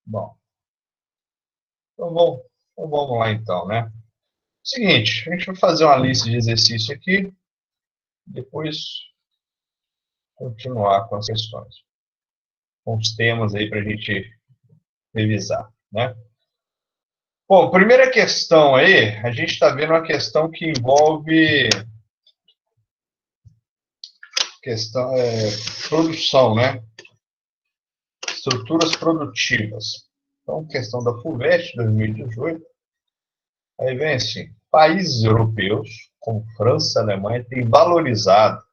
Bom, então vamos lá então, né? Seguinte, a gente vai fazer uma lista de exercício aqui, depois continuar com as questões, com os temas aí para a gente revisar, né? Bom, primeira questão aí, a gente está vendo uma questão que envolve produção, né? Estruturas produtivas. Então, questão da FUVEST 2018, aí vem assim, países europeus, como França e Alemanha, têm valorizado,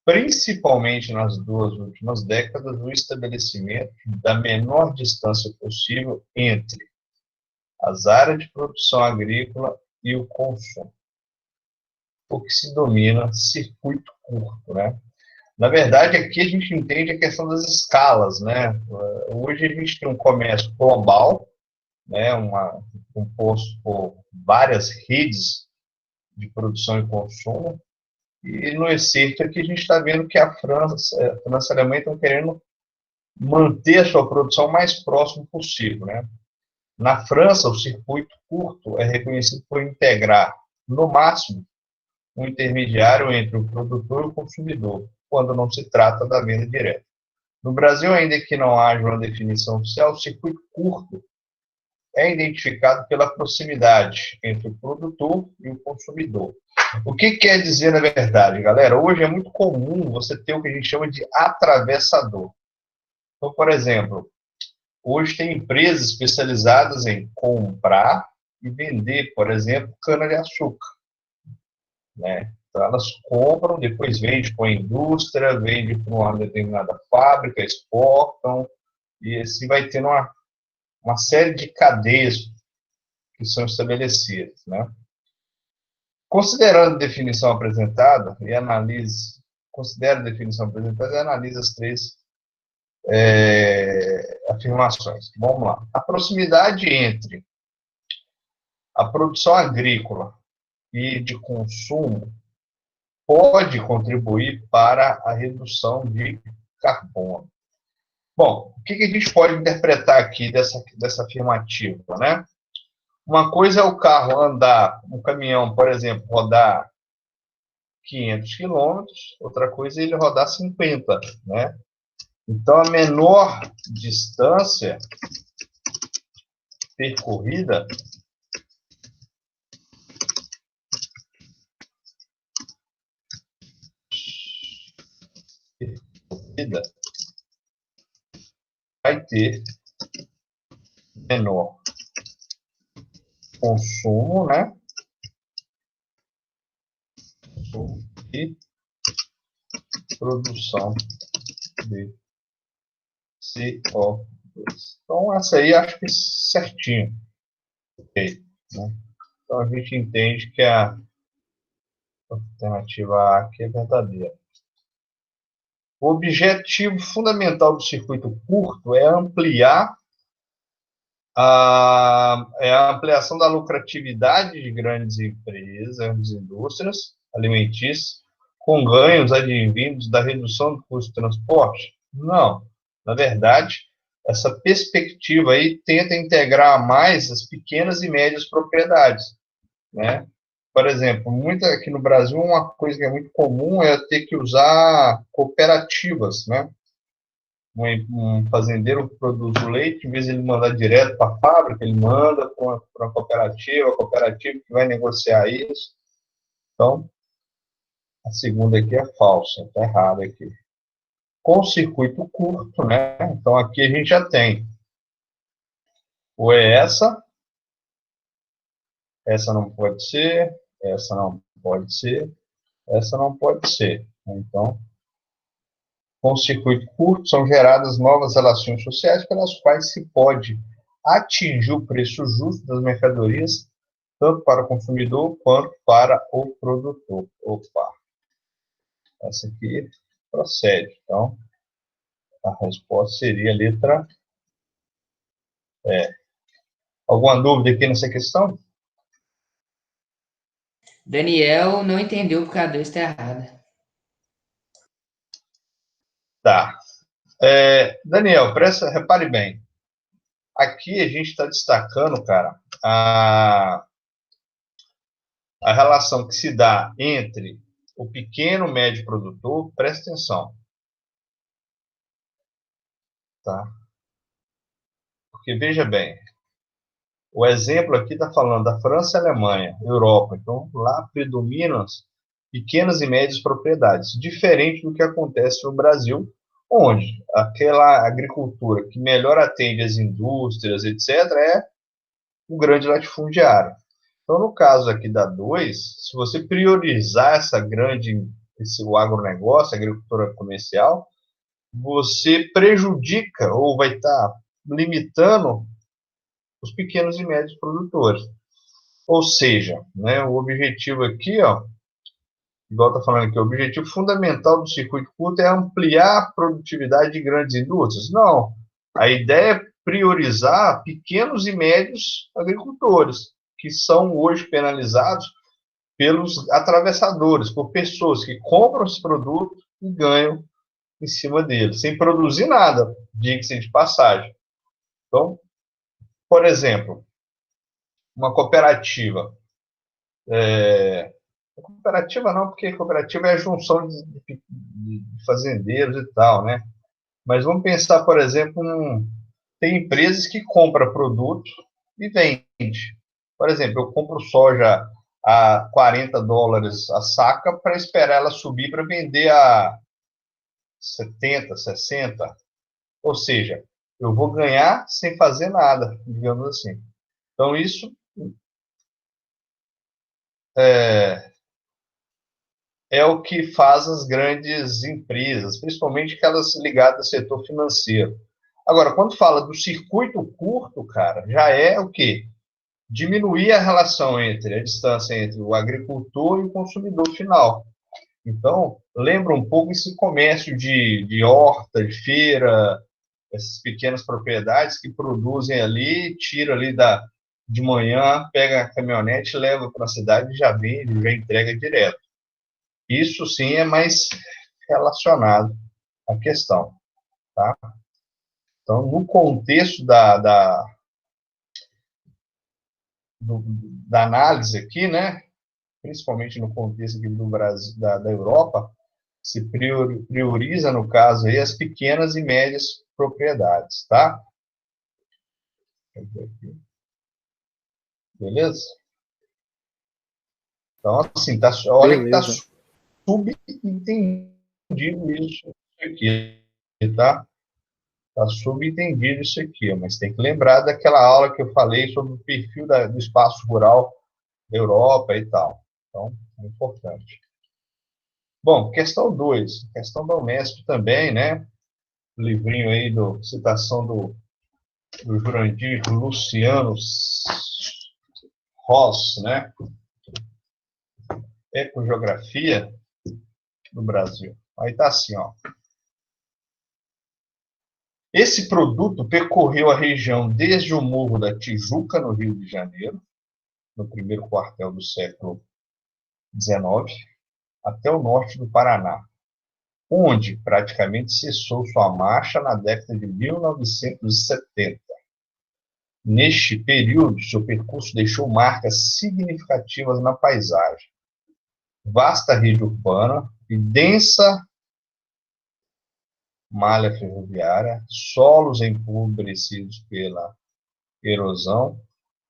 principalmente nas 2 últimas décadas, o estabelecimento da menor distância possível entre as áreas de produção agrícola e o consumo, o que se domina circuito curto, né? Na verdade, aqui a gente entende a questão das escalas, né? Hoje a gente tem um comércio global, né? Composto por várias redes de produção e consumo, e no excerto aqui a gente está vendo que a França e a Alemanha estão querendo manter a sua produção o mais próximo possível, né? Na França, o circuito curto é reconhecido por integrar, no máximo, um intermediário entre o produtor e o consumidor, quando não se trata da venda direta. No Brasil, ainda que não haja uma definição oficial, o circuito curto é identificado pela proximidade entre o produtor e o consumidor. O que quer dizer, na verdade, galera? Hoje é muito comum você ter o que a gente chama de atravessador. Então, por exemplo, hoje tem empresas especializadas em comprar e vender, por exemplo, cana-de-açúcar, né? Então, elas compram, depois vendem para a indústria, vendem para uma determinada fábrica, exportam, e assim vai tendo uma série de cadeias que são estabelecidas, né? Considerando a definição apresentada e analise, considera a definição apresentada e analisa as três afirmações. Vamos lá. A proximidade entre a produção agrícola e de consumo pode contribuir para a redução de carbono. Bom, o que a gente pode interpretar aqui dessa afirmativa, né? Uma coisa é o carro andar, um caminhão, por exemplo, rodar 500 quilômetros, outra coisa é ele rodar 50, né? Então, a menor distância percorrida vai ter menor consumo, né? E produção de CO2. Então, essa aí acho que certinho. Okay, né? Então, a gente entende que a alternativa A aqui é verdadeira. O objetivo fundamental do circuito curto é ampliar a ampliação da lucratividade de grandes empresas, grandes indústrias alimentícias, com ganhos advindos da redução do custo de transporte? Não. Na verdade, essa perspectiva aí tenta integrar mais as pequenas e médias propriedades, né? Por exemplo, aqui no Brasil, uma coisa que é muito comum é ter que usar cooperativas, né? Um fazendeiro produz o leite, em vez de ele mandar direto para a fábrica, ele manda para uma cooperativa, a cooperativa que vai negociar isso. Então, a segunda aqui é falsa, está errada aqui. Com o circuito curto, né? Então, aqui a gente já tem ou é essa não pode ser, essa não pode ser, essa não pode ser. Então, com o circuito curto, são geradas novas relações sociais pelas quais se pode atingir o preço justo das mercadorias, tanto para o consumidor quanto para o produtor. Opa, essa aqui procede. Então, a resposta seria a letra E. Alguma dúvida aqui nessa questão? Daniel não entendeu porque a 2 está errada. Tá. Daniel, repare bem. Aqui a gente está destacando, cara, a relação que se dá entre o pequeno e médio produtor. Presta atenção. Tá? Porque, veja bem, o exemplo aqui está falando da França e Alemanha, Europa. Então, lá predominam pequenas e médias propriedades, diferente do que acontece no Brasil, onde aquela agricultura que melhor atende as indústrias, etc., é o grande latifundiário. Então, no caso aqui da 2, se você priorizar o agronegócio, a agricultura comercial, você prejudica ou vai estar limitando os pequenos e médios produtores. Ou seja, né, o objetivo aqui, ó, igual está falando aqui, o objetivo fundamental do circuito curto é ampliar a produtividade de grandes indústrias. Não. A ideia é priorizar pequenos e médios agricultores, que são hoje penalizados pelos atravessadores, por pessoas que compram esse produto e ganham em cima dele, sem produzir nada, diga-se de passagem. Então, por exemplo, uma cooperativa. Cooperativa não, porque cooperativa é a junção de fazendeiros e tal, né? Mas vamos pensar, por exemplo, tem empresas que compram produto e vende. Por exemplo, eu compro soja a $40 a saca para esperar ela subir para vender a 70, 60. Ou seja, eu vou ganhar sem fazer nada, digamos assim. Então, isso é o que faz as grandes empresas, principalmente aquelas ligadas ao setor financeiro. Agora, quando fala do circuito curto, cara, já é o quê? Diminuir a relação a distância entre o agricultor e o consumidor final. Então, lembra um pouco esse comércio de horta, de feira, essas pequenas propriedades que produzem ali, tira ali de manhã, pega a caminhonete, leva para a cidade e já vende, já entrega direto. Isso sim é mais relacionado à questão. Tá? Então, no contexto da análise aqui, né, principalmente no contexto aqui do Brasil, da Europa, se prioriza, no caso, aí, as pequenas e médias propriedades. Tá? Beleza? Então, assim, olha que está subentendido isso aqui, tá? Está subentendido isso aqui, mas tem que lembrar daquela aula que eu falei sobre o perfil do espaço rural da Europa e tal. Então, é importante. Bom, questão 2, questão da Unesp também, né? O livrinho aí, citação do Jurandir Luciano Ross, né? Ecogeografia do Brasil. Aí está assim, ó. Esse produto percorreu a região desde o Morro da Tijuca, no Rio de Janeiro, no primeiro quartel do século XIX, até o norte do Paraná, onde praticamente cessou sua marcha na década de 1970. Neste período, seu percurso deixou marcas significativas na paisagem. Vasta rede urbana e densa malha ferroviária, solos empobrecidos pela erosão,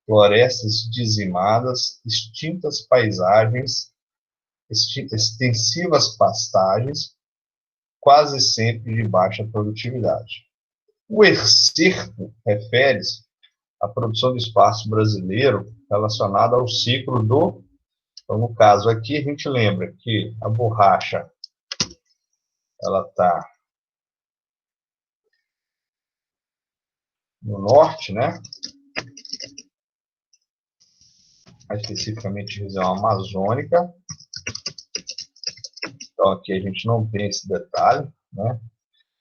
florestas dizimadas, extintas paisagens, extensivas pastagens, quase sempre de baixa produtividade. O excerto refere-se à produção do espaço brasileiro relacionada ao ciclo do... Então, no caso aqui, a gente lembra que a borracha ela está no norte, né? Mais especificamente região amazônica. Então, aqui a gente não tem esse detalhe, né?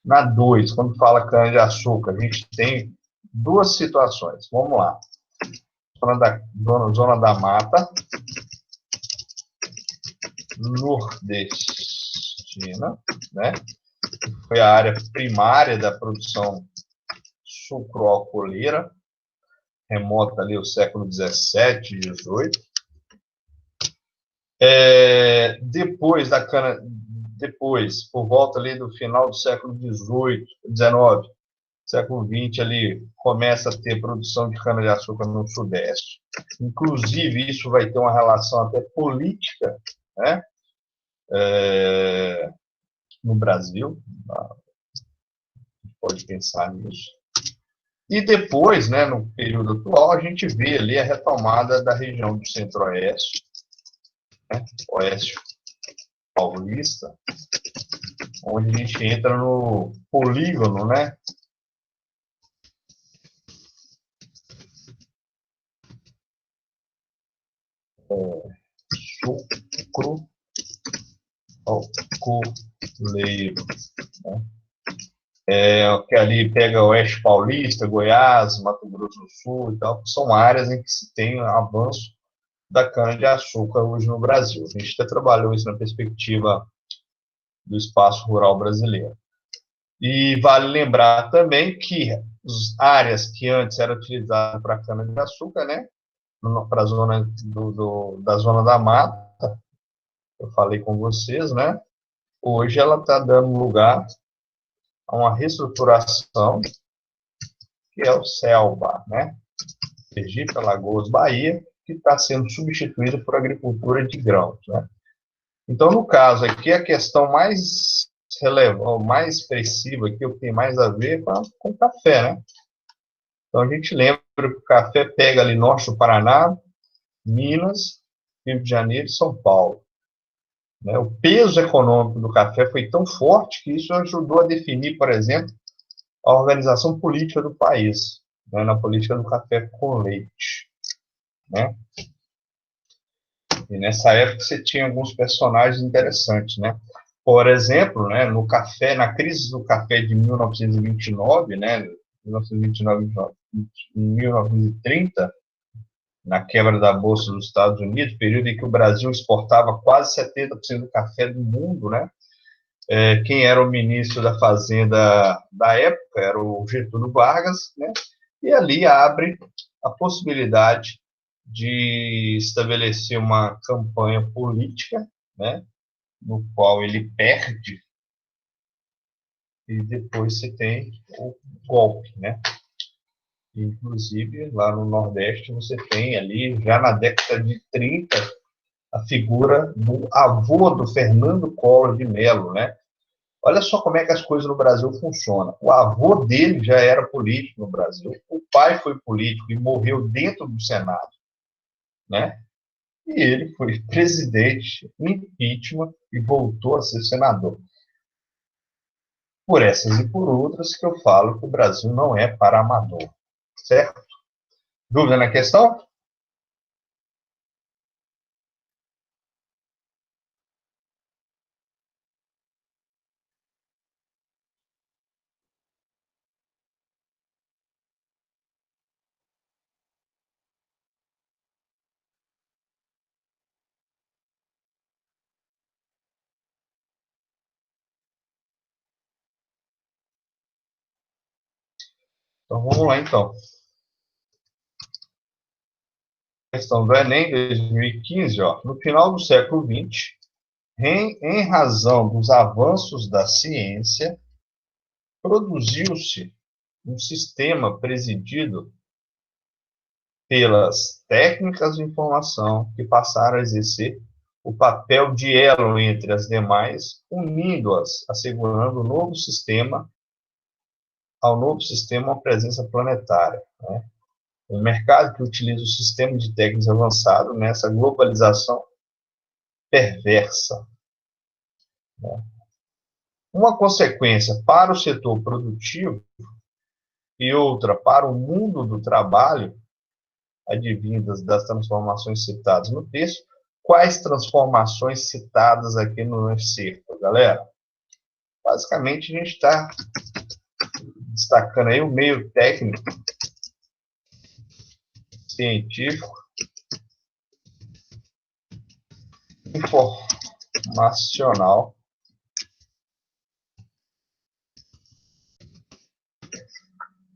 Na 2, quando fala cana-de-açúcar, a gente tem duas situações. Vamos lá. Zona da mata, nordestina, né? Foi a área primária da produção sucroalcooleira, remota ali o século 17, 18. Depois, por volta ali do final do século 18, 19, século 20 ali começa a ter produção de cana-de-açúcar no Sudeste. Inclusive, isso vai ter uma relação até política, né? No Brasil, pode pensar nisso. E depois, né, no período atual, a gente vê ali a retomada da região do Centro-Oeste, né, Oeste Paulista, onde a gente entra no polígono, né, sucro alcooleiro, né? Que ali pega o Oeste Paulista, Goiás, Mato Grosso do Sul e tal, que são áreas em que se tem avanço da cana-de-açúcar hoje no Brasil. A gente até trabalhou isso na perspectiva do espaço rural brasileiro. E vale lembrar também que as áreas que antes eram utilizadas para cana-de-açúcar, né, para a zona da zona da mata, eu falei com vocês, né, hoje ela está dando lugar a uma reestruturação que é o CELBA, né, Sergipe, Alagoas, Bahia, que está sendo substituída por agricultura de grãos, né. Então, no caso aqui, a questão mais relevante, mais expressiva, que tem mais a ver com o café, né? Então, a gente lembra que o café pega ali norte do Paraná, Minas, Rio de Janeiro e São Paulo. Né? O peso econômico do café foi tão forte que isso ajudou a definir, por exemplo, a organização política do país, né? Na política do café com leite, né? E nessa época você tinha alguns personagens interessantes, né? Por exemplo, né, no café, na crise do café de 1929, né, 1929 e 1930, na quebra da Bolsa dos Estados Unidos, período em que o Brasil exportava quase 70% do café do mundo, né? Quem era o ministro da Fazenda da época era o Getúlio Vargas, né? E ali abre a possibilidade de estabelecer uma campanha política, né, no qual ele perde, e depois você tem o golpe, né? Inclusive, lá no Nordeste, você tem ali, já na década de 30, a figura do avô do Fernando Collor de Mello, né? Olha só como é que as coisas no Brasil funcionam. O avô dele já era político no Brasil, o pai foi político e morreu dentro do Senado, né? E ele foi presidente, impeachment, e voltou a ser senador. Por essas e por outras que eu falo que o Brasil não é para amador, certo? Dúvida na questão? Então vamos lá, então. Questão do Enem 2015, ó. No final do século XX, em razão dos avanços da ciência, produziu-se um sistema presidido pelas técnicas de informação que passaram a exercer o papel de elo entre as demais, unindo-as, assegurando ao novo sistema uma presença planetária, né? Um mercado que utiliza o sistema de técnicas avançado nessa globalização perversa, né? Uma consequência para o setor produtivo e outra para o mundo do trabalho, advindas das transformações citadas no texto. Quais transformações citadas aqui no excerto, galera? Basicamente, a gente está destacando aí o meio técnico, científico, transformacional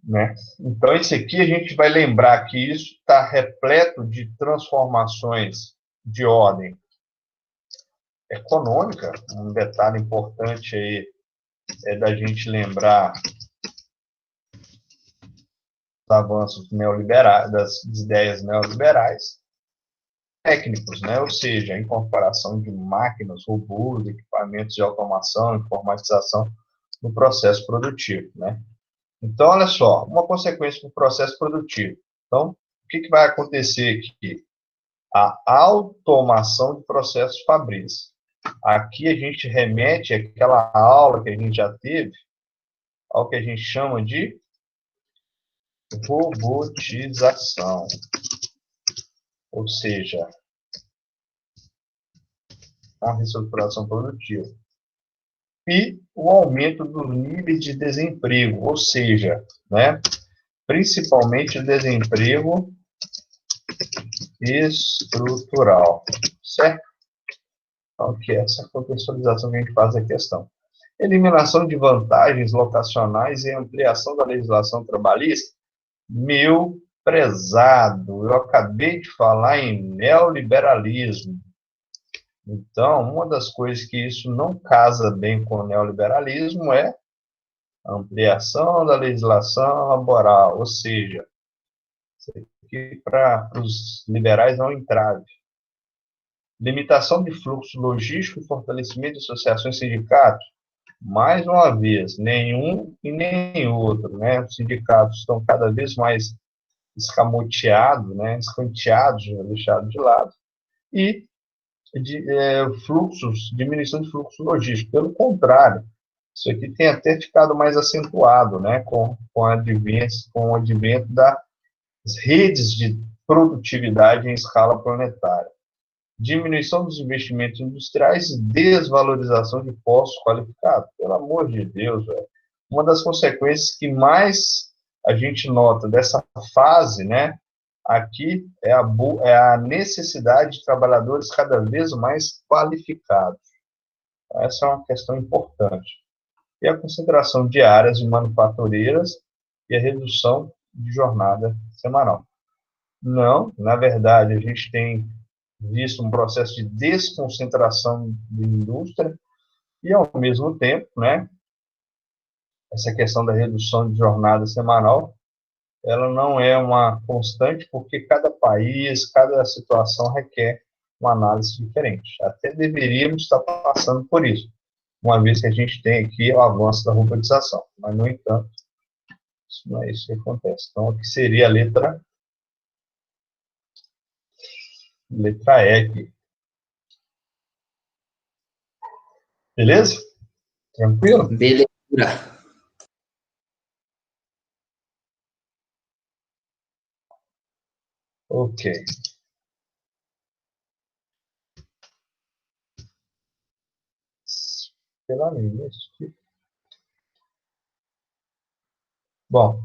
né? Então, isso aqui a gente vai lembrar que isso está repleto de transformações de ordem econômica. Um detalhe importante aí é da gente lembrar dos avanços neoliberais, das ideias neoliberais, técnicos, né? Ou seja, a incorporação de máquinas, robôs, equipamentos de automação, informatização no processo produtivo, né? Então, olha só, uma consequência do processo produtivo. Então, o que vai acontecer aqui? A automação de processos fabris. Aqui a gente remete àquela aula que a gente já teve, ao que a gente chama de robotização. Ou seja, a reestruturação produtiva. E o aumento dos níveis de desemprego, ou seja, né, principalmente o desemprego estrutural, certo? Então, que é essa contextualização que a gente faz da questão. Eliminação de vantagens locacionais e ampliação da legislação trabalhista. Meu prezado, eu acabei de falar em neoliberalismo. Então, uma das coisas que isso não casa bem com o neoliberalismo é a ampliação da legislação laboral, ou seja, isso aqui para os liberais não entrave. Limitação de fluxo logístico e fortalecimento de associações e sindicatos. Mais uma vez, nenhum e nem outro, né? Os sindicatos estão cada vez mais escamoteados, né? Escanteados, deixados de lado. E diminuição de fluxo logístico. Pelo contrário, isso aqui tem até ficado mais acentuado, né? Com o advento das redes de produtividade em escala planetária. Diminuição dos investimentos industriais e desvalorização de postos qualificados. Pelo amor de Deus, velho. Uma das consequências que mais a gente nota dessa fase, né, aqui é a necessidade de trabalhadores cada vez mais qualificados. Essa é uma questão importante. E a concentração de áreas de manufatureiras e a redução de jornada semanal. Não, na verdade, a gente tem visto um processo de desconcentração de indústria e, ao mesmo tempo, né, essa questão da redução de jornada semanal, ela não é uma constante porque cada país, cada situação requer uma análise diferente. Até deveríamos estar passando por isso, uma vez que a gente tem aqui o avanço da robotização. Mas, no entanto, isso não é isso que acontece. Então, aqui seria a letra E aqui. Beleza? Tranquilo? Beleza. Ok. Pela minha, bom.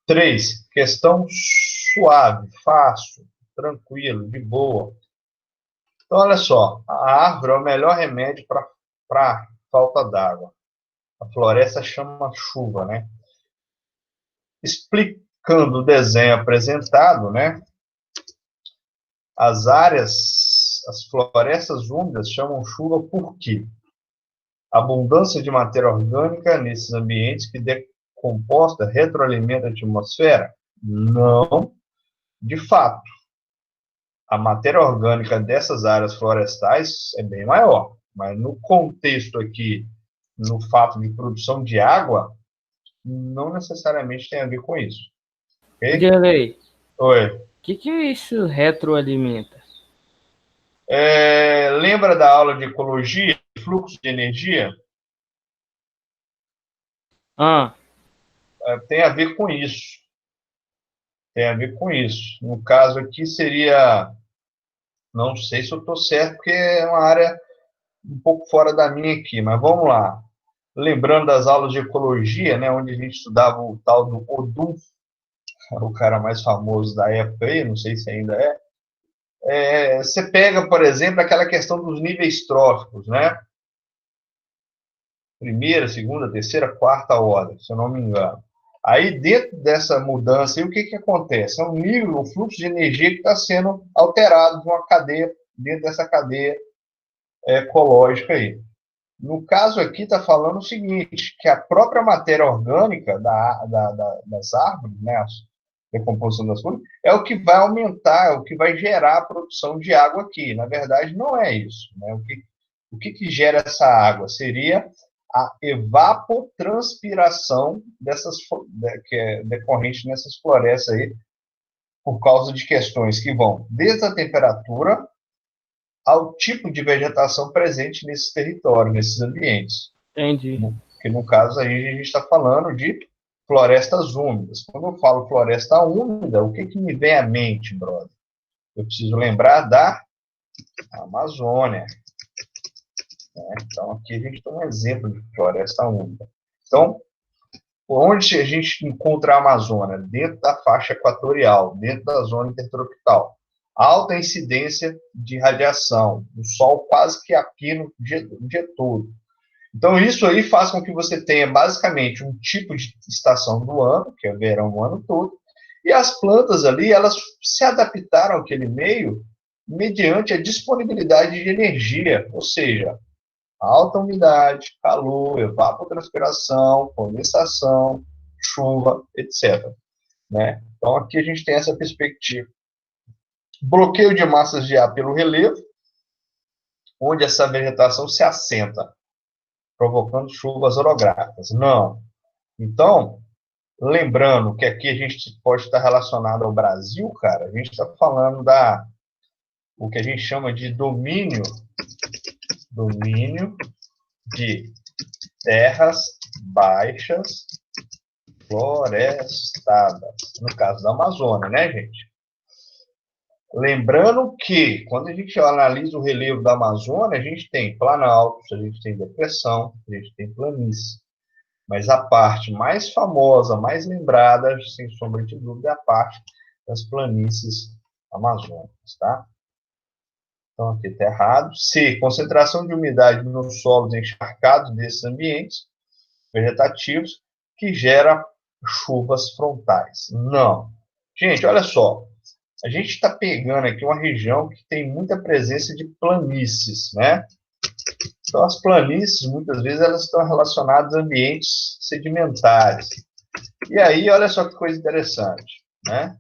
Três, questão suave, fácil, tranquilo, de boa. Então, olha só, a árvore é o melhor remédio para falta d'água. A floresta chama chuva, né? Explicando o desenho apresentado, né? As florestas úmidas chamam chuva por quê? Abundância de matéria orgânica nesses ambientes que decomposta retroalimenta a atmosfera? Não, de fato. A matéria orgânica dessas áreas florestais é bem maior, mas no contexto aqui, no fato de produção de água, não necessariamente tem a ver com isso. Ok? Dirley, Oi. o que é isso retroalimenta? Lembra da aula de ecologia, fluxo de energia? Tem a ver com isso. Tem a ver com isso. No caso aqui seria, não sei se eu estou certo, porque é uma área um pouco fora da minha aqui, mas vamos lá. Lembrando das aulas de ecologia, né, onde a gente estudava o tal do Odum, o cara mais famoso da época aí, não sei se ainda você pega, por exemplo, aquela questão dos níveis tróficos, né? Primeira, segunda, terceira, quarta ordem, se eu não me engano. Aí, dentro dessa mudança, aí, o que, que acontece? É um nível, um fluxo de energia que está sendo alterado de uma cadeia, dentro dessa cadeia ecológica aí. No caso aqui, está falando o seguinte, que a própria matéria orgânica das árvores, né, a decomposição das folhas, é o que vai aumentar, é o que vai gerar a produção de água aqui. Na verdade, não é isso. Né? O que gera essa água? Seria a evapotranspiração que é decorrente nessas florestas aí, por causa de questões que vão desde a temperatura ao tipo de vegetação presente nesses territórios, nesses ambientes. Entendi. Que no caso aí a gente está falando de florestas úmidas. Quando eu falo floresta úmida, o que me vem à mente, brother? Eu preciso lembrar da Amazônia. Né? Então, aqui a gente tem um exemplo de floresta úmida. Então, onde a gente encontra a Amazônia? Dentro da faixa equatorial, dentro da zona intertropical. Alta incidência de radiação, o sol quase que aqui no dia todo. Então, isso aí faz com que você tenha, basicamente, um tipo de estação do ano, que é verão o ano todo, e as plantas ali, elas se adaptaram àquele meio mediante a disponibilidade de energia, ou seja, alta umidade, calor, evapotranspiração, condensação, chuva, etc. Né? Então, aqui a gente tem essa perspectiva. Bloqueio de massas de ar pelo relevo, onde essa vegetação se assenta, provocando chuvas orográficas. Não. Então, lembrando que aqui a gente pode estar relacionado ao Brasil, cara, a gente está falando o que a gente chama de domínio de terras baixas florestadas, no caso da Amazônia, né, gente? Lembrando que, quando a gente analisa o relevo da Amazônia, a gente tem planaltos, a gente tem depressão, a gente tem planície. Mas a parte mais famosa, mais lembrada, sem sombra de dúvida, é a parte das planícies amazônicas, tá? Então, aqui está errado. C, concentração de umidade nos solos encharcados desses ambientes vegetativos, que gera chuvas frontais. Não. Gente, olha só. A gente está pegando aqui uma região que tem muita presença de planícies, né? Então, as planícies, muitas vezes, elas estão relacionadas a ambientes sedimentares. E aí, olha só que coisa interessante, né?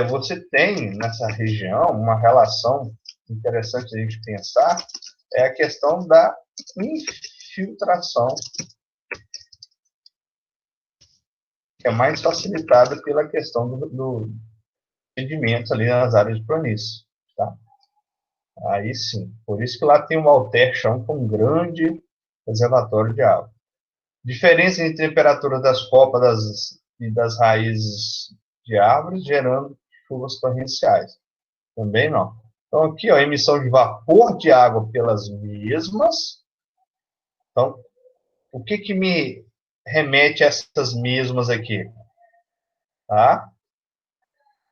Você tem, nessa região, uma relação interessante a gente pensar, é a questão da infiltração, que é mais facilitada pela questão do sedimentos ali nas áreas de planície, tá? Aí sim, por isso que lá tem um alter-chão com um grande reservatório de água. Diferença entre temperatura das copas e das raízes de árvores, gerando chuvas torrenciais. Também não. Então, aqui, ó, emissão de vapor de água pelas mesmas. Então, o que me remete a essas mesmas aqui? Tá?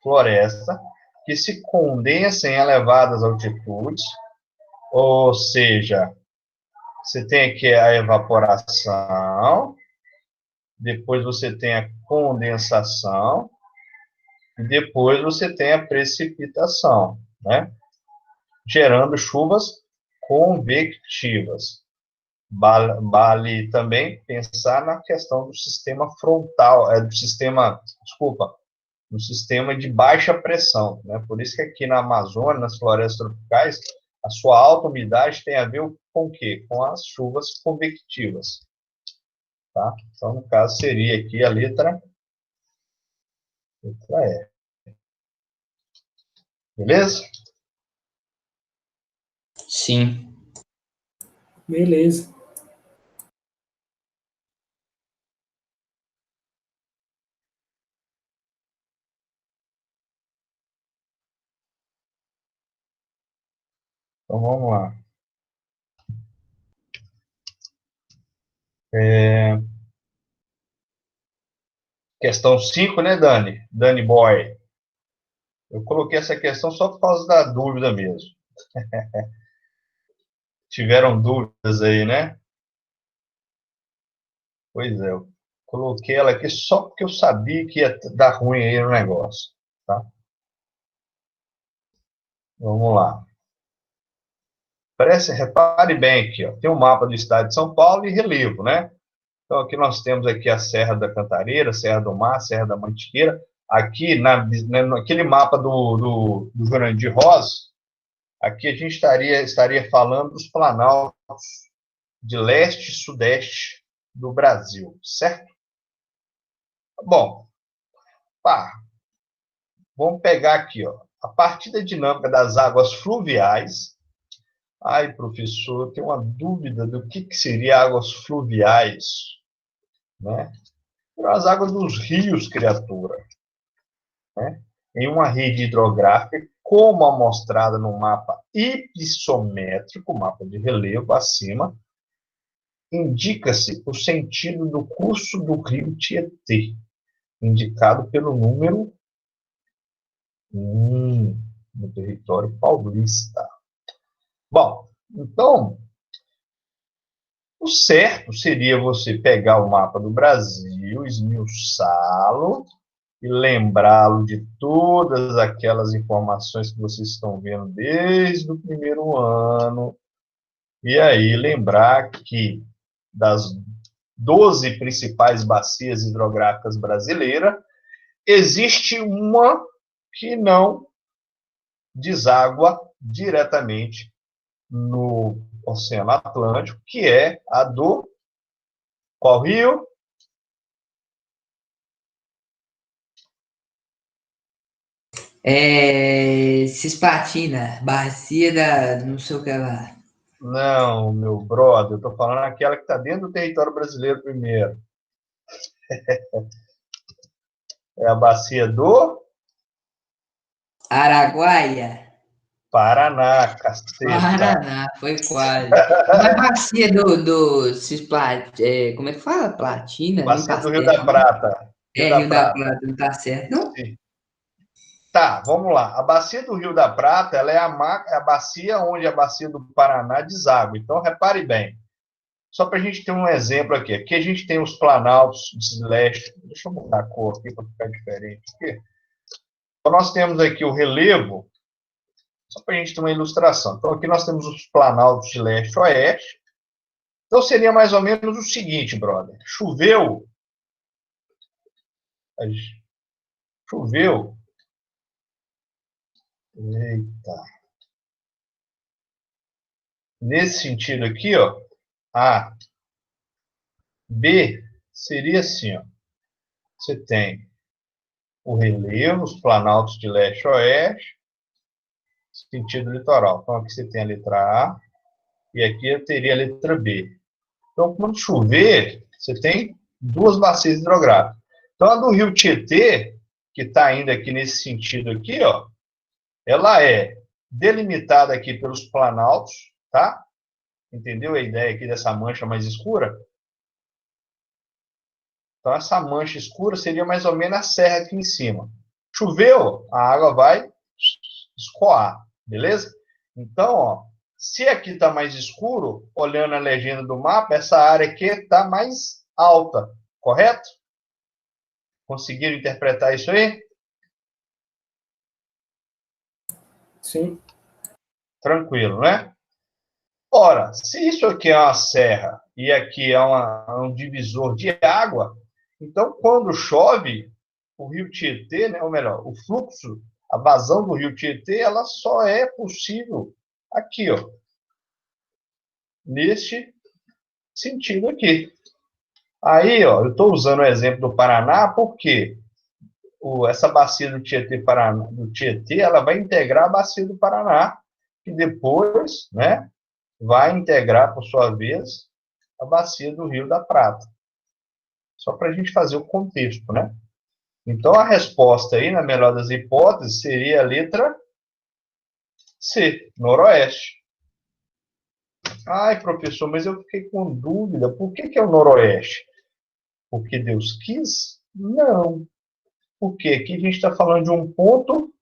Floresta, que se condensa em elevadas altitudes, ou seja, você tem aqui a evaporação, depois você tem a condensação, e depois você tem a precipitação, né? Gerando chuvas convectivas. Vale também pensar na questão do sistema frontal, do sistema de baixa pressão, né? Por isso que aqui na Amazônia, nas florestas tropicais, a sua alta umidade tem a ver com o quê? Com as chuvas convectivas. Tá? Então, no caso, seria aqui a letra E. Beleza? Sim. Beleza. Então, vamos lá. Questão 5, né, Dani? Dani Boy. Eu coloquei essa questão só por causa da dúvida mesmo. Tiveram dúvidas aí, né? Pois é, eu coloquei ela aqui só porque eu sabia que ia dar ruim aí no negócio, tá? Vamos lá. Repare bem aqui, ó. Tem um mapa do estado de São Paulo e relevo, né? Então, aqui nós temos aqui a Serra da Cantareira, Serra do Mar, Serra da Mantiqueira. Aqui, naquele mapa do Jurandir Rosa, aqui a gente estaria falando dos planaltos de leste e sudeste do Brasil, certo? Bom, pá, vamos pegar aqui, ó, a partir da dinâmica das águas fluviais. Ai, professor, eu tenho uma dúvida do que seria águas fluviais, né? As águas dos rios, criatura, né? Em uma rede hidrográfica, como amostrada no mapa hipissométrico, mapa de relevo acima, indica-se o sentido do curso do rio Tietê, indicado pelo número 1 no território paulista. Bom, então, o certo seria você pegar o mapa do Brasil, esmiuçá-lo e lembrá-lo de todas aquelas informações que vocês estão vendo desde o primeiro ano. E aí lembrar que das 12 principais bacias hidrográficas brasileiras, existe uma que não deságua diretamente no Oceano Atlântico, que é a do qual rio? Cisplatina, bacia da não sei o que lá. Não, meu brother, eu estou falando aquela que está dentro do território brasileiro primeiro. É a bacia do Araguaia. Paraná, caceta. Paraná, foi quase. Mas bacia do como é que fala? Platina? Não Bacia tá do Rio da certo, não. Prata. Rio da Rio da Prata. Plata, não tá certo, não? Sim. Tá, vamos lá. A bacia do Rio da Prata, ela é a bacia onde a bacia do Paraná deságua. Então, repare bem. Só para a gente ter um exemplo aqui. Aqui a gente tem os planaltos de leste. Deixa eu mudar a cor aqui para ficar diferente. Aqui. Então, nós temos aqui o relevo, só para a gente ter uma ilustração. Então, aqui nós temos os planaltos de leste e oeste. Então, seria mais ou menos o seguinte, brother. Choveu. Eita. Nesse sentido aqui, ó. A, B, seria assim, ó. Você tem o relevo, os planaltos de leste e oeste, sentido litoral. Então, aqui você tem a letra A, e aqui eu teria a letra B. Então, quando chover, você tem duas bacias hidrográficas. Então, a do rio Tietê, que está ainda aqui nesse sentido aqui, ó, ela é delimitada aqui pelos planaltos, tá? Entendeu a ideia aqui dessa mancha mais escura? Então, essa mancha escura seria mais ou menos a serra aqui em cima. Choveu, a água vai escoar, beleza? Então, ó, se aqui está mais escuro, olhando a legenda do mapa, essa área aqui está mais alta, correto? Conseguiram interpretar isso aí? Sim. Tranquilo, né? Ora, se isso aqui é uma serra e aqui é um divisor de água, então quando chove, o rio Tietê, né, ou melhor, o fluxo, a vazão do rio Tietê, ela só é possível aqui, ó, neste sentido aqui. Aí, ó, eu estou usando o exemplo do Paraná porque essa bacia do Tietê, ela vai integrar a bacia do Paraná, que depois, né, vai integrar, por sua vez, a bacia do Rio da Prata. Só para a gente fazer o contexto, né? Então, a resposta aí, na melhor das hipóteses, seria a letra C, noroeste. Ai, professor, mas eu fiquei com dúvida. Por que é o noroeste? Porque Deus quis? Não. Por quê? Aqui a gente está falando de um ponto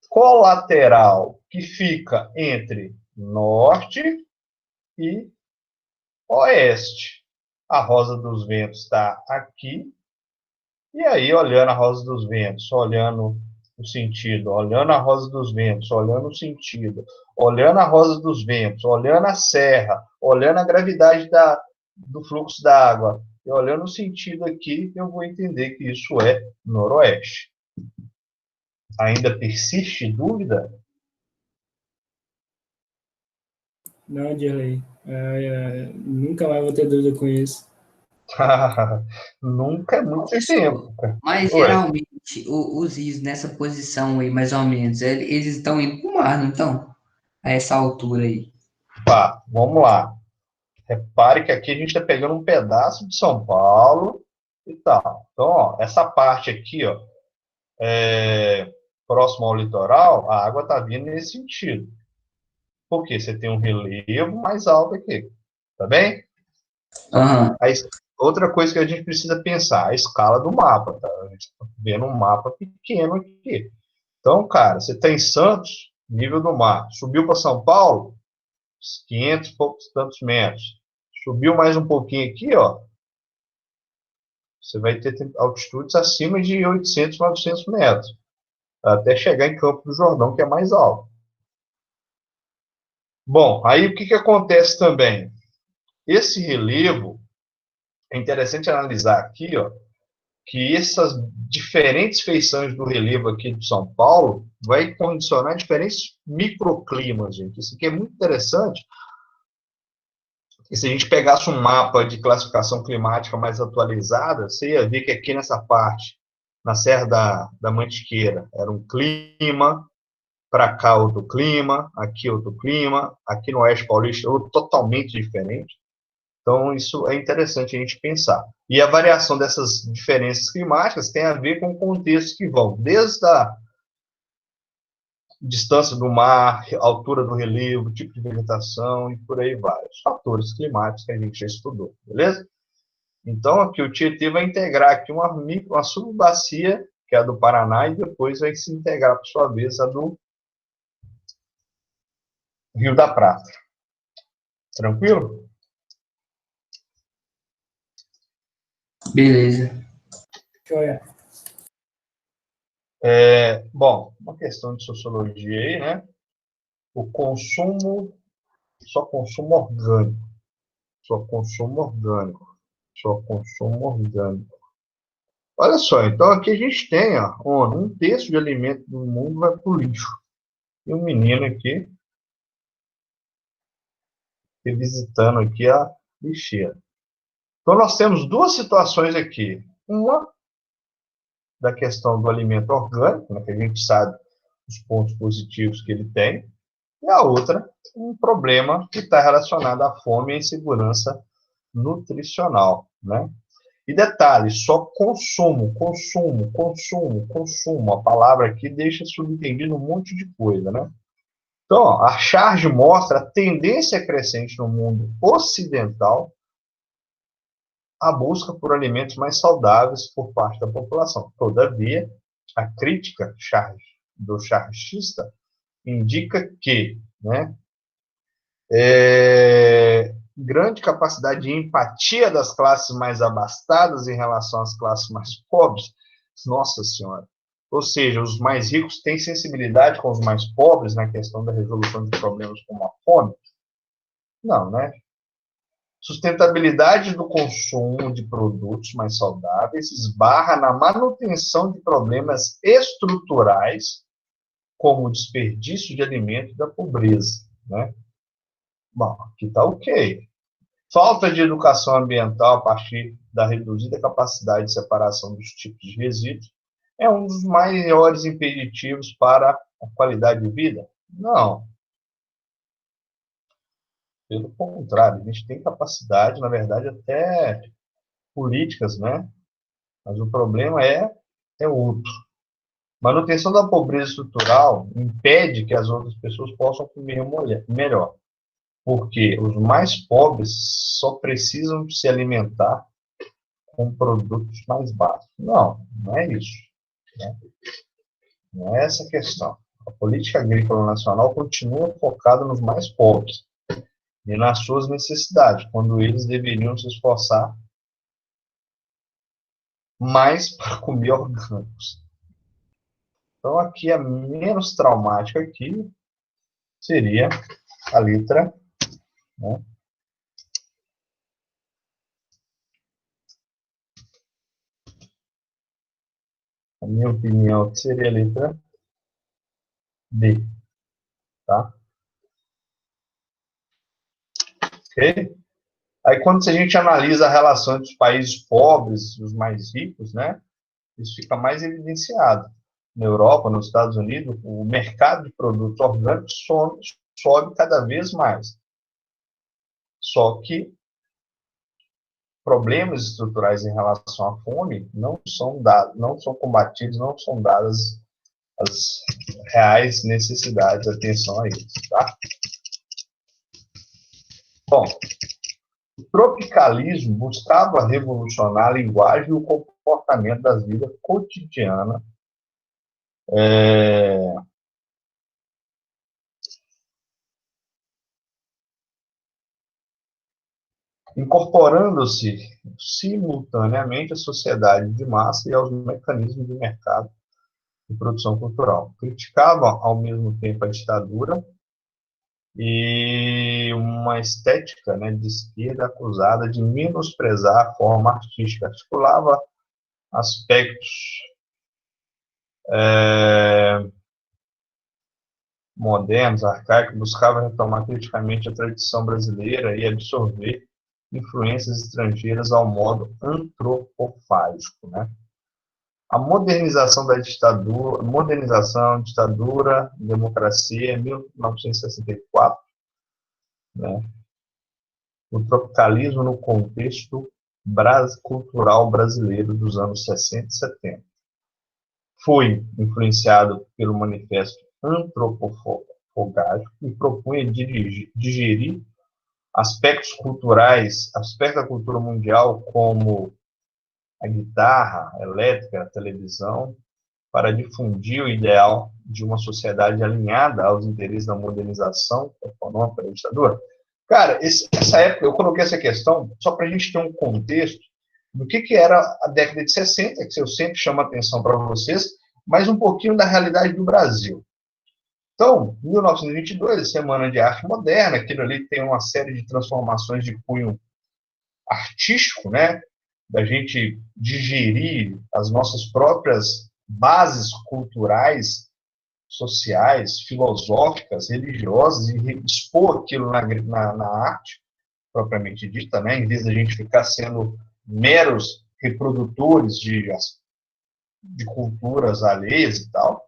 colateral que fica entre norte e oeste. A Rosa dos Ventos está aqui. E aí, olhando a Rosa dos Ventos, olhando o sentido, olhando a Rosa dos Ventos, olhando o sentido, olhando a Rosa dos Ventos, olhando a serra, olhando a gravidade do fluxo da água, e olhando o sentido aqui, eu vou entender que isso é noroeste. Ainda persiste dúvida? Não, Dirley. Nunca mais vou ter dúvida com isso. Nunca é muito Professor, tempo, cara. mas Oi. geralmente os rios nessa posição aí, mais ou menos, eles estão indo pro mar, não estão? A essa altura aí. Tá, vamos lá. Repare que aqui a gente está pegando um pedaço de São Paulo e tal. Então, ó, essa parte aqui, ó, próximo ao litoral, a água está vindo nesse sentido. Porque você tem um relevo mais alto aqui. Tá bem? Aham. Aí, outra coisa que a gente precisa pensar, a escala do mapa. Tá? A gente está vendo um mapa pequeno aqui. Então, cara, você está em Santos, nível do mar. Subiu para São Paulo, 500 e poucos tantos metros. Subiu mais um pouquinho aqui, ó. Você vai ter altitudes acima de 800, 900 metros. Até chegar em Campo do Jordão, que é mais alto. Bom, aí o que acontece também? Esse relevo, é interessante analisar aqui, ó, que essas diferentes feições do relevo aqui de São Paulo vai condicionar diferentes microclimas, gente. Isso aqui é muito interessante. E se a gente pegasse um mapa de classificação climática mais atualizada, você ia ver que aqui nessa parte, na Serra da Mantiqueira, era um clima, para cá outro clima, aqui outro clima, aqui no Oeste Paulista outro totalmente diferente. Então, isso é interessante a gente pensar. E a variação dessas diferenças climáticas tem a ver com contextos que vão desde a distância do mar, altura do relevo, tipo de vegetação e por aí vai. Os fatores climáticos que a gente já estudou, beleza? Então, aqui o Tietê vai integrar aqui uma subbacia, que é a do Paraná, e depois vai se integrar, por sua vez, a do Rio da Prata. Tranquilo? Beleza. Joia. Bom, uma questão de sociologia aí, né? O consumo, só consumo orgânico. Só consumo orgânico. Só consumo orgânico. Olha só, então aqui a gente tem, ó, um terço de alimento do mundo vai para o lixo. E um menino aqui, revisitando aqui a lixeira. Então nós temos duas situações aqui. Uma da questão do alimento orgânico, né, que a gente sabe os pontos positivos que ele tem, e a outra, um problema que está relacionado à fome e à insegurança nutricional, né? E detalhe, só consumo, consumo, consumo, consumo. A palavra aqui deixa subentendido um monte de coisa, né? Então, ó, a charge mostra a tendência crescente no mundo ocidental à busca por alimentos mais saudáveis por parte da população. Todavia, a crítica do chargista indica que, né, grande capacidade de empatia das classes mais abastadas em relação às classes mais pobres, nossa senhora. Ou seja, os mais ricos têm sensibilidade com os mais pobres na questão da resolução de problemas como a fome? Não, né? Sustentabilidade do consumo de produtos mais saudáveis esbarra na manutenção de problemas estruturais, como o desperdício de alimento e da pobreza, né? Bom, aqui está ok. Falta de educação ambiental a partir da reduzida capacidade de separação dos tipos de resíduos é um dos maiores impeditivos para a qualidade de vida? Não. Pelo contrário, a gente tem capacidade, na verdade, até políticas, né? Mas o problema é outro. Manutenção da pobreza estrutural impede que as outras pessoas possam comer melhor. Porque os mais pobres só precisam se alimentar com produtos mais básicos. Não, não é isso. Né? Não é essa a questão. A política agrícola nacional continua focada nos mais pobres e nas suas necessidades, quando eles deveriam se esforçar mais para comer orgânicos. Então, aqui, a menos traumática aqui seria a letra, né? A minha opinião seria a letra D, tá? Ok? Aí, quando a gente analisa a relação entre os países pobres e os mais ricos, né? Isso fica mais evidenciado. Na Europa, nos Estados Unidos, o mercado de produtos orgânicos sobe cada vez mais. Só que problemas estruturais em relação à fome não são dados, não são combatidos, não são dadas as reais necessidades, atenção a isso, tá? Bom, o tropicalismo buscava revolucionar a linguagem e o comportamento das vidas cotidianas, incorporando-se simultaneamente à sociedade de massa e aos mecanismos de mercado de produção cultural. Criticava, ao mesmo tempo, a ditadura e uma estética, né, de esquerda acusada de menosprezar a forma artística. Articulava aspectos modernos, arcaicos, buscava retomar criticamente a tradição brasileira e absorver influências estrangeiras ao modo antropofágico, né? A modernização, democracia, 1964, né? O tropicalismo no contexto cultural brasileiro dos anos 60 e 70. Foi influenciado pelo manifesto antropofágico e propunha digerir aspectos culturais, aspectos da cultura mundial, como a guitarra elétrica, a televisão, para difundir o ideal de uma sociedade alinhada aos interesses da modernização econômica da ditadura. Cara, essa época, eu coloquei essa questão só para a gente ter um contexto do que era a década de 60, que eu sempre chamo a atenção para vocês, mas um pouquinho da realidade do Brasil. Então, 1922, Semana de Arte Moderna, aquilo ali tem uma série de transformações de cunho artístico, né? Da gente digerir as nossas próprias bases culturais, sociais, filosóficas, religiosas e expor aquilo na arte, propriamente dita, né? Em vez da gente ficar sendo meros reprodutores de culturas alheias e tal.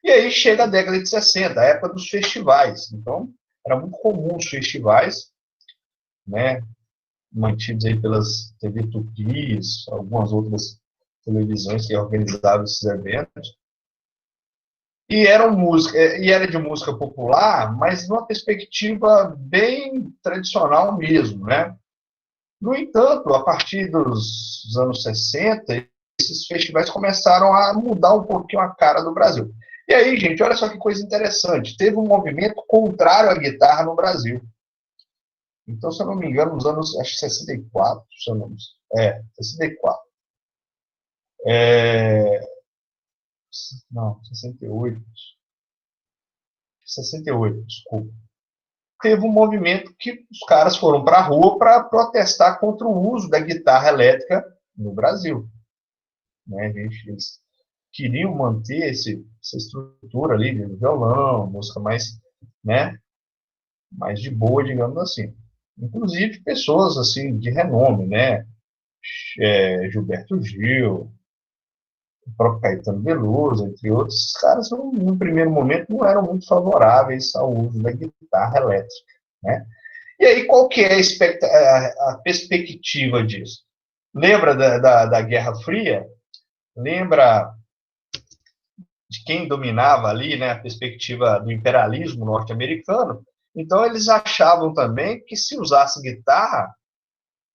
E aí chega a década de 60, a época dos festivais. Então, era muito comum os festivais, né, mantidos aí pelas TV Tupis, algumas outras televisões que organizavam esses eventos. E era de música popular, mas numa perspectiva bem tradicional mesmo, né? No entanto, a partir dos anos 60, esses festivais começaram a mudar um pouquinho a cara do Brasil. E aí, gente, olha só que coisa interessante. Teve um movimento contrário à guitarra no Brasil. Então, se eu não me engano, nos anos, acho que 64, se eu não, 64. Não, 68. 68, desculpa. Teve um movimento que os caras foram para a rua para protestar contra o uso da guitarra elétrica no Brasil. Né, eles queriam manter essa estrutura ali de violão, música mais, né, mais de boa, digamos assim. Inclusive pessoas assim de renome, né, Gilberto Gil, o próprio Caetano Veloso, entre outros. Esses caras, no primeiro momento, não eram muito favoráveis ao uso da guitarra elétrica, né? E aí, qual que é a perspectiva disso? Lembra da Guerra Fria? Lembra de quem dominava ali, né, a perspectiva do imperialismo norte-americano? Então, eles achavam também que se usasse guitarra,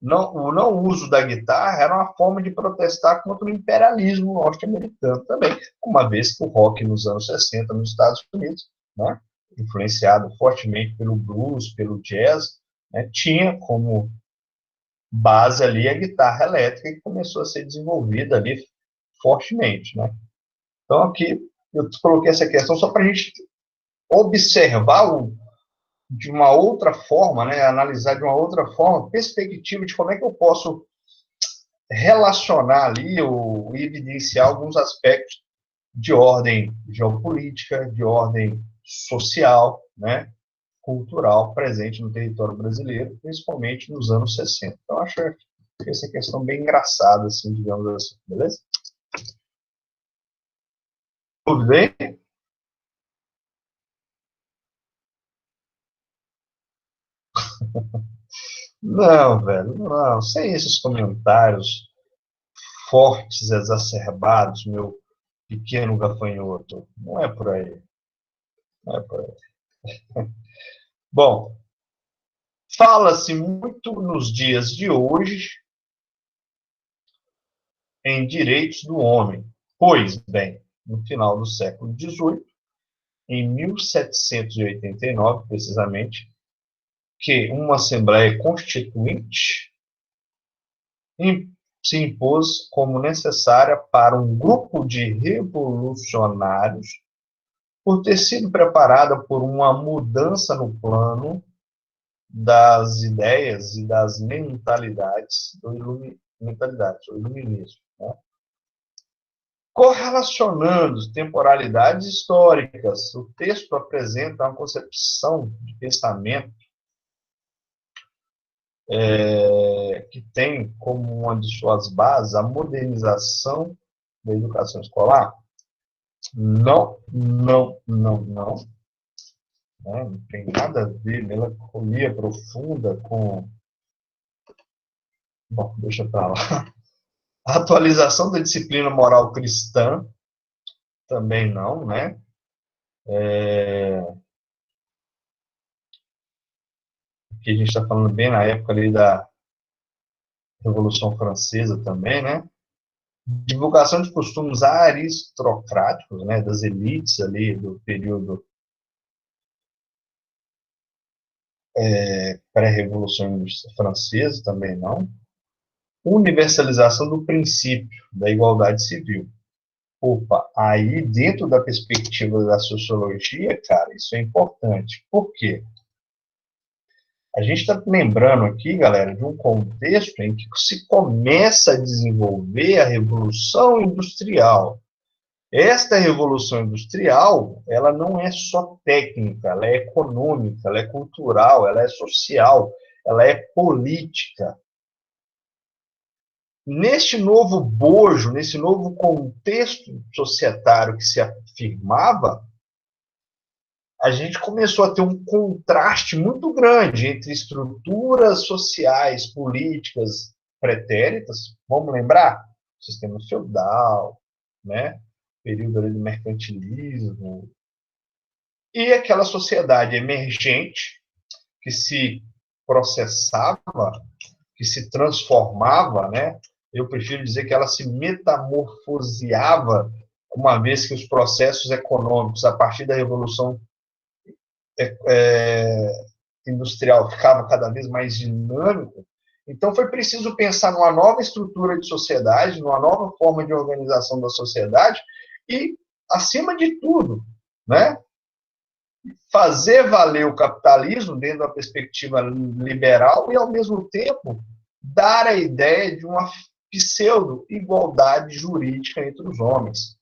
o não uso da guitarra era uma forma de protestar contra o imperialismo norte-americano também, uma vez que o rock nos anos 60 nos Estados Unidos, né, influenciado fortemente pelo blues, pelo jazz, né, tinha como base ali a guitarra elétrica que começou a ser desenvolvida ali fortemente, né? Então aqui eu coloquei essa questão só para a gente observar de uma outra forma, né, analisar de uma outra forma, perspectiva de como é que eu posso relacionar ali ou evidenciar alguns aspectos de ordem geopolítica, de ordem social, né, cultural presente no território brasileiro, principalmente nos anos 60. Então, acho essa questão bem engraçada, assim, digamos assim, beleza? Tudo bem? Não, velho, não, sem esses comentários fortes, exacerbados, meu pequeno gafanhoto. Não é por aí. Não é por aí. Bom, fala-se muito nos dias de hoje em direitos do homem. Pois bem, no final do século XVIII, em 1789, precisamente, que uma Assembleia Constituinte se impôs como necessária para um grupo de revolucionários por ter sido preparada por uma mudança no plano das ideias e das mentalidades do iluminismo. Né? Correlacionando temporalidades históricas, o texto apresenta uma concepção de pensamento que tem como uma de suas bases a modernização da educação escolar. Não, não, não, não. Não tem nada a ver, melancolia profunda com... Bom, deixa para lá. A atualização da disciplina moral cristã, também não, né? Que a gente está falando bem na época ali da Revolução Francesa também, né? Divulgação de costumes aristocráticos, né? Das elites ali do período pré-revolução francesa, também não. Universalização do princípio da igualdade civil. Opa, aí dentro da perspectiva da sociologia, cara, isso é importante. Por quê? A gente está lembrando aqui, galera, de um contexto em que se começa a desenvolver a Revolução Industrial. Esta Revolução Industrial, ela não é só técnica, ela é econômica, ela é cultural, ela é social, ela é política. Neste novo bojo, nesse novo contexto societário que se afirmava, a gente começou a ter um contraste muito grande entre estruturas sociais, políticas pretéritas, vamos lembrar? Sistema feudal, né? Período ali do mercantilismo, e aquela sociedade emergente que se processava, que se transformava, né? Eu prefiro dizer que ela se metamorfoseava, uma vez que os processos econômicos, a partir da Revolução Industrial, ficavam cada vez mais dinâmicos. Então, foi preciso pensar numa nova estrutura de sociedade, numa nova forma de organização da sociedade e, acima de tudo, né, fazer valer o capitalismo dentro da perspectiva liberal e, ao mesmo tempo, dar a ideia de uma pseudo-igualdade jurídica entre os homens,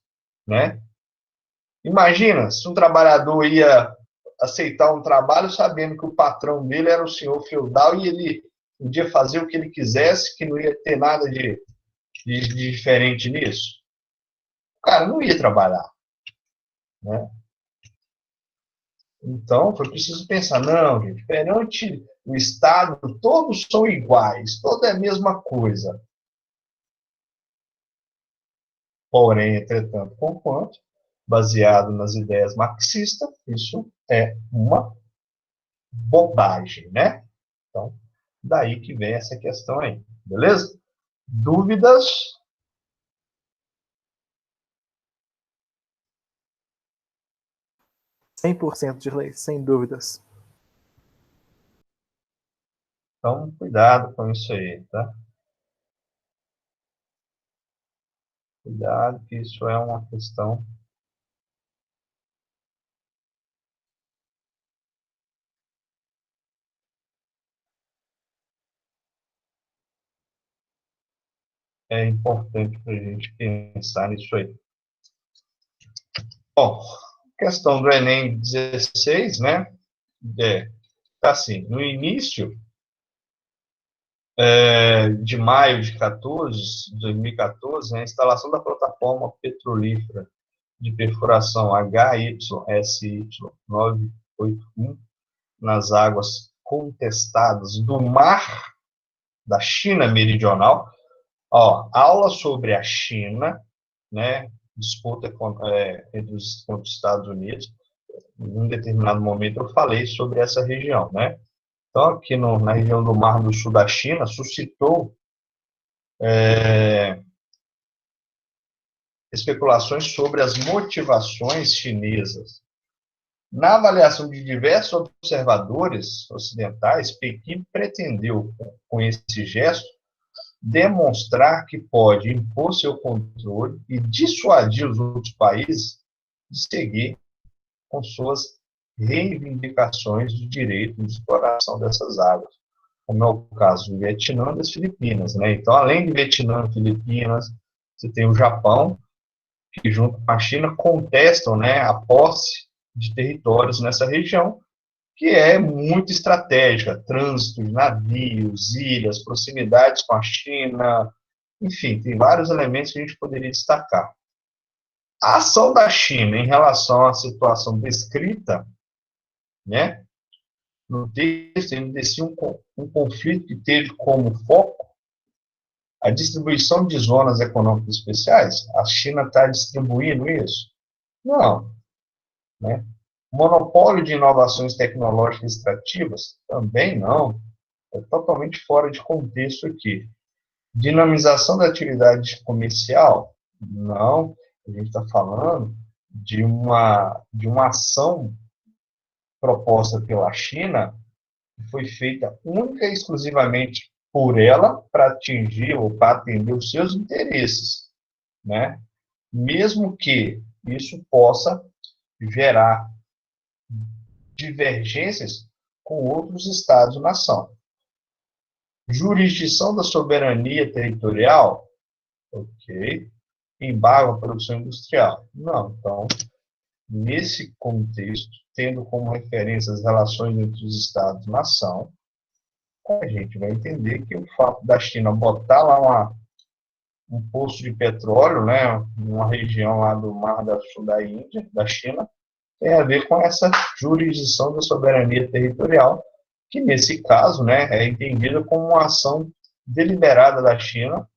né? Imagina se um trabalhador ia aceitar um trabalho sabendo que o patrão dele era o senhor feudal e ele podia fazer o que ele quisesse, que não ia ter nada de diferente nisso. O cara não ia trabalhar, né? Então, foi preciso pensar, não, gente, perante o Estado, todos são iguais, toda é a mesma coisa. Porém, entretanto, conquanto, baseado nas ideias marxistas, isso é uma bobagem, né? Então, Daí que vem essa questão aí, beleza? Dúvidas? 100% de lei, sem dúvidas. Então, cuidado com isso aí, tá? Cuidado, que isso é uma questão importante para a gente pensar nisso aí. Bom, questão do Enem 16, né? Tá assim, no início de maio de 2014, né, a instalação da plataforma petrolífera de perfuração HYSY 981 nas águas contestadas do Mar da China Meridional. Ó, aula sobre a China, né, disputa entre os Estados Unidos. Em um determinado momento eu falei sobre essa região, né? Então, aqui na região do Mar do Sul da China, suscitou especulações sobre as motivações chinesas. Na avaliação de diversos observadores ocidentais, Pequim pretendeu, com esse gesto, demonstrar que pode impor seu controle e dissuadir os outros países de seguir com suas reivindicações de direito de exploração dessas águas, como é o caso do Vietnã e das Filipinas, né? Então, além de Vietnã e Filipinas, você tem o Japão, que junto com a China contestam, né, a posse de territórios nessa região, que é muito estratégica, trânsito de navios, ilhas, proximidades com a China, enfim, tem vários elementos que a gente poderia destacar. A ação da China em relação à situação descrita, né, no texto, ele descia um conflito que teve como foco a distribuição de zonas econômicas especiais. A China está distribuindo isso? Não. Né? Monopólio de inovações tecnológicas extrativas? Também não. É totalmente fora de contexto aqui. Dinamização da atividade comercial? Não. A gente está falando de uma ação proposta pela China, que foi feita única e exclusivamente por ela para atingir ou para atender os seus interesses, né? Mesmo que isso possa gerar divergências com outros estados-nação. Jurisdição da soberania territorial? Ok. Embargo à produção industrial? Não. Então, nesse contexto, tendo como referência as relações entre os estados-nação, a gente vai entender que o fato da China botar lá um poço de petróleo, né, numa região lá do Mar do Sul da Índia, da China, tem a ver com essa jurisdição da soberania territorial, que nesse caso, né, é entendida como uma ação deliberada da China,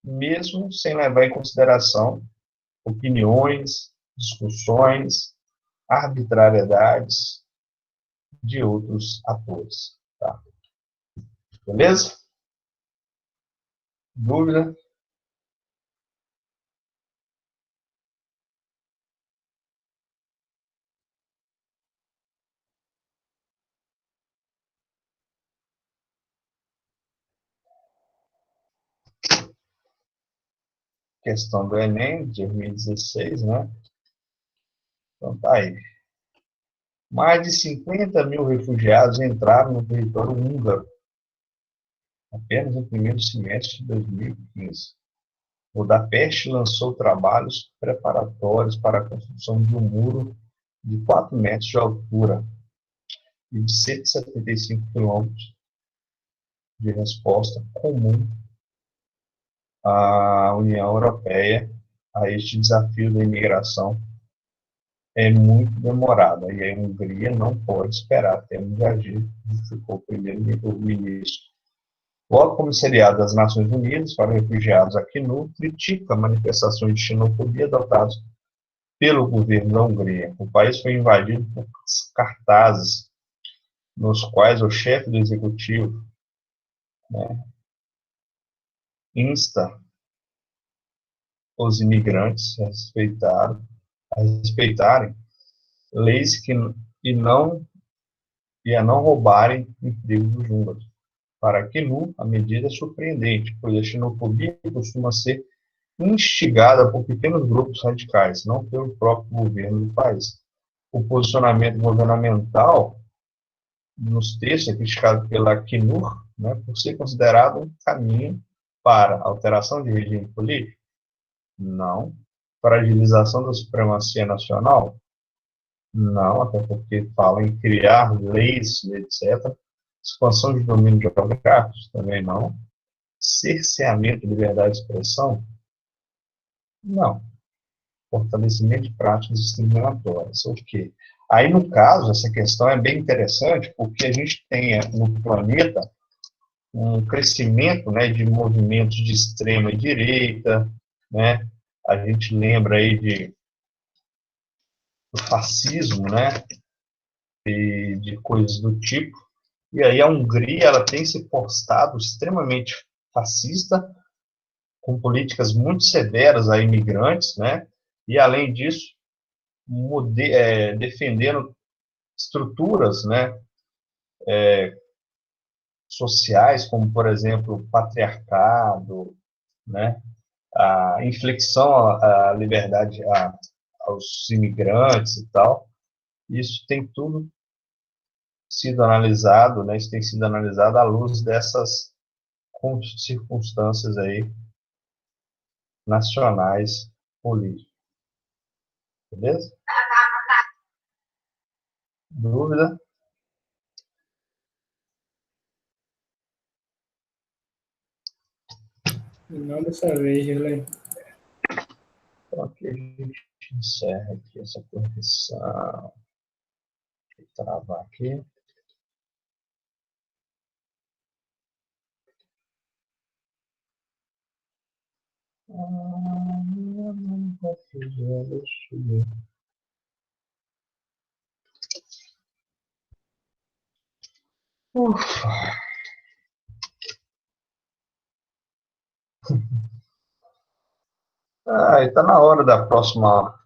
mesmo sem levar em consideração opiniões, discussões, arbitrariedades de outros atores. Tá? Beleza? Dúvida? Questão do Enem, de 2016, né? Então tá aí. Mais de 50 mil refugiados entraram no território húngaro apenas no primeiro semestre de 2015. Budapeste lançou trabalhos preparatórios para a construção de um muro de 4 metros de altura e de 175 quilômetros de resposta comum à União Europeia a este desafio da imigração é muito demorada, e a Hungria não pode esperar termos de agir, ficou o primeiro-ministro. O Alto Comissariado das Nações Unidas para Refugiados, Acnur, critica manifestações de xenofobia adotadas pelo governo da Hungria. O país foi invadido por cartazes nos quais o chefe do executivo né, insta os imigrantes a respeitarem leis e a não roubarem empregos dos húngaros. Para a CNU, a medida é surpreendente, pois a xenofobia costuma ser instigada por pequenos grupos radicais, não pelo próprio governo do país. O posicionamento governamental nos textos é criticado pela Acnur, né, por ser considerado um caminho para alteração de regime político? Não. Fragilização da supremacia nacional? Não, até porque fala em criar leis, etc. Expansão de domínio geográfico? Também não. Cerceamento de liberdade de expressão? Não. Fortalecimento de práticas discriminatórias. O quê? Aí, no caso, essa questão é bem interessante, porque a gente tem no planeta um crescimento, né, de movimentos de extrema direita, né? A gente lembra aí do fascismo, né, e de coisas do tipo. E aí a Hungria, ela tem se postado extremamente fascista, com políticas muito severas a imigrantes, né? E além disso, defendendo estruturas, né, sociais, como por exemplo o patriarcado, né, a inflexão à liberdade aos imigrantes e tal. Isso tem tudo sido analisado, né? Isso tem sido analisado à luz dessas circunstâncias aí nacionais políticas. Beleza? Dúvida? Não dessa vez, Girley. Então, aqui a gente encerra aqui essa correção. Vou travar aqui. Ufa. Está na hora da próxima